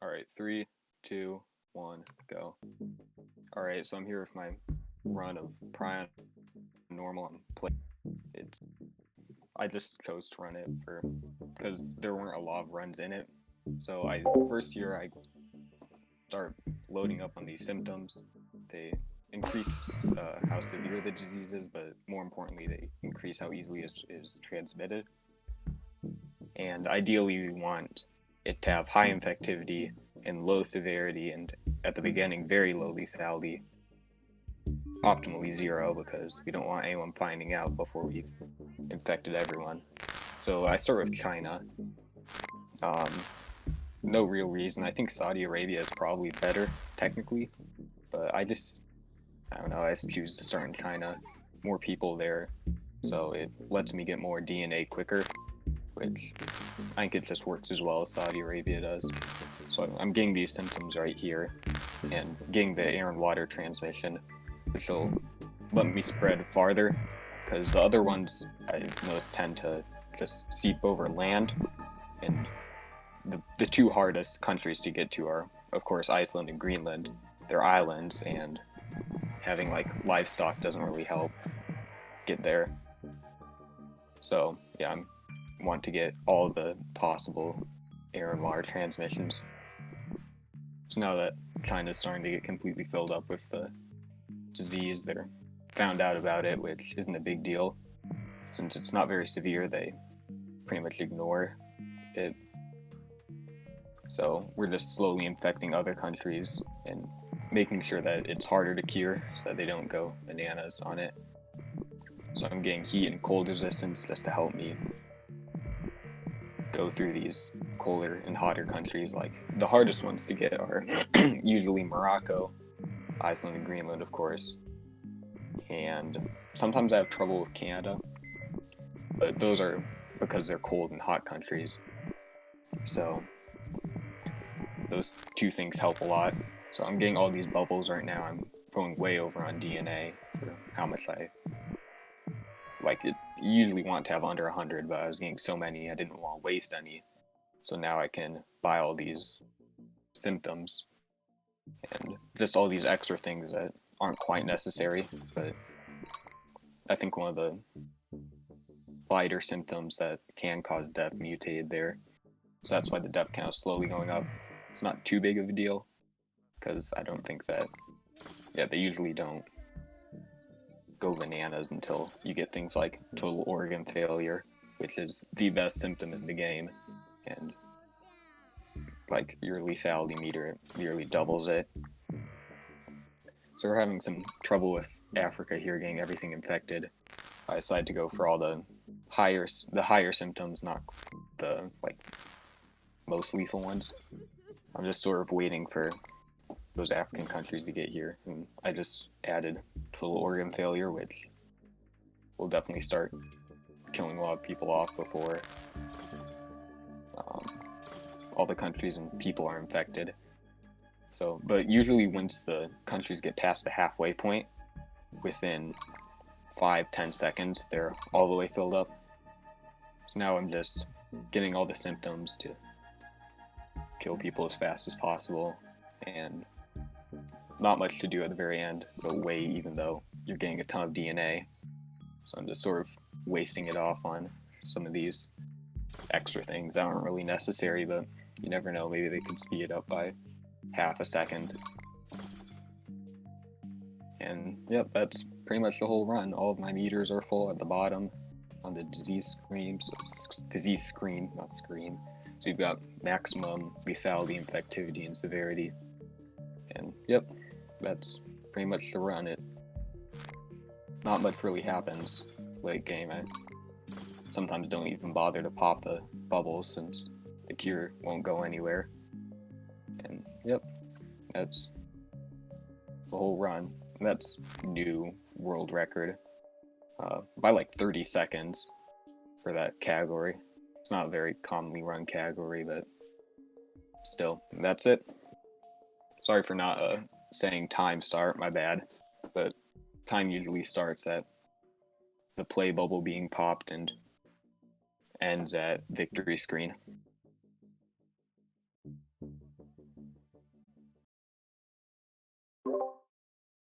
All right, 3, 2, 1, go. All right, so I'm here with my run of Prion normal and play. It's I just chose to run it for because there weren't a lot of runs in it. So first year I start loading up on these symptoms. They increase how severe the disease is, but more importantly, they increase how easily it is transmitted. And ideally, we want it to have high infectivity and low severity, and at the beginning, very low lethality, optimally 0, because we don't want anyone finding out before we've infected everyone. So I start with China. No real reason. I think Saudi Arabia is probably better technically, but I don't know. I just choose to start in China. More people there, so it lets me get more DNA quicker, which I think it just works as well as Saudi Arabia does. So I'm getting these symptoms right here, and getting the air and water transmission, which will let me spread farther, because the other ones I've noticed tend to just seep over land, and the two hardest countries to get to are, of course, Iceland and Greenland. They're islands, and having like livestock doesn't really help get there. So yeah, I want to get all the possible air and water transmissions. So now that China's starting to get completely filled up with the disease, they're found out about it, which isn't a big deal. Since it's not very severe, they pretty much ignore it. So we're just slowly infecting other countries and making sure that it's harder to cure so that they don't go bananas on it. So I'm getting heat and cold resistance just to help me go through these colder and hotter countries. Like the hardest ones to get are usually Morocco, Iceland, and Greenland, of course. And sometimes I have trouble with Canada, but those are because they're cold and hot countries. So those two things help a lot. So I'm getting all these bubbles right now. I'm going way over on DNA for how much I like it. You usually want to have under 100, but I was getting so many I didn't want to waste any. So now I can buy all these symptoms and just all these extra things that aren't quite necessary. But I think one of the lighter symptoms that can cause death mutated there. So that's why the death count is slowly going up. It's not too big of a deal, because I don't think that, yeah, they usually don't go bananas until you get things like total organ failure, which is the best symptom in the game, and like your lethality meter nearly doubles it. So we're having some trouble with Africa here, getting everything infected. I decided to go for all the higher symptoms, not the like most lethal ones. I'm just sort of waiting for those African countries to get here, and I just added total organ failure, which will definitely start killing a lot of people off before all the countries and people are infected. So, but usually once the countries get past the halfway point, within 5-10 seconds, they're all the way filled up. So now I'm just getting all the symptoms to kill people as fast as possible, and not much to do at the very end, but wait, even though you're getting a ton of DNA. So I'm just sort of wasting it off on some of these extra things that aren't really necessary, but you never know, maybe they could speed it up by half a second. And yep, that's pretty much the whole run. All of my meters are full at the bottom on the disease screen, not screen. So you've got maximum lethality, infectivity, and severity. And yep, that's pretty much the run. Not much really happens late game. I sometimes don't even bother to pop the bubbles since the cure won't go anywhere. And yep, that's the whole run. That's new world record by like 30 seconds for that category. It's not a very commonly run category, but still, that's it. Sorry for not saying time start, my bad, but time usually starts at the play bubble being popped and ends at victory screen.